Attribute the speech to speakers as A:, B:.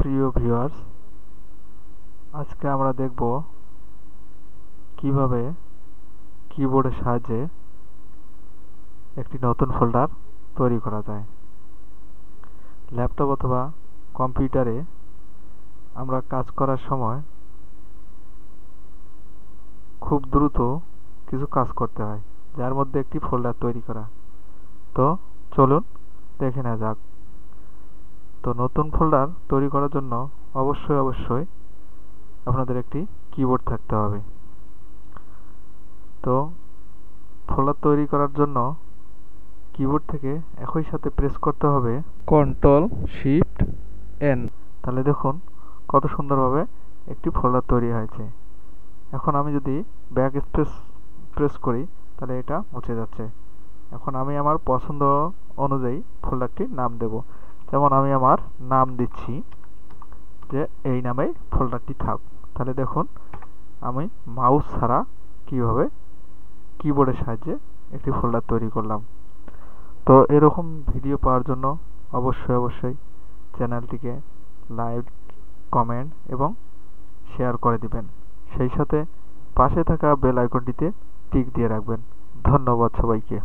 A: প্রিয় ভিউয়ার্স, আজকে আমরা দেখব কিভাবে কিবোর্ডের সাহায্যে একটি নতুন ফোল্ডার তৈরি করা যায়। ল্যাপটপ অথবা কম্পিউটারে আমরা কাজ করার সময় খুব দ্রুত কিছু কাজ করতে হয়, যার মধ্যে একটি ফোল্ডার তৈরি করা। তো চলুন দেখে নেওয়া যাক। তো নতুন ফোল্ডার তৈরি করার জন্য অবশ্যই আপনাদের একটি কিবোর্ড থাকতে হবে। তো ফোল্ডার তৈরি করার জন্য কিবোর্ড থেকে একই সাথে প্রেস করতে হবে Ctrl+Shift+N। তাহলে দেখুন কত সুন্দরভাবে একটি ফোল্ডার তৈরি হয়েছে। এখন আমি যদি ব্যাক স্পেস প্রেস করি তাহলে এটা মুছে যাচ্ছে। এখন আমি আমার পছন্দ অনুযায়ী ফোল্ডারটির নাম দেব। যেমন আমি আমার নাম দিচ্ছি যে এই নামেই ফোল্ডারটি থাক। তাহলে দেখুন আমি মাউস ছাড়া কিভাবে কিবোর্ডের সাহায্যে একটি ফোল্ডার তৈরি করলাম। তো এরকম ভিডিও পাওয়ার জন্য অবশ্যই চ্যানেলটিকে লাইক, কমেন্ট এবং শেয়ার করে দিবেন। সেই সাথে পাশে থাকা বেল আইকনটিতে টিক দিয়ে রাখবেন। ধন্যবাদ সবাইকে।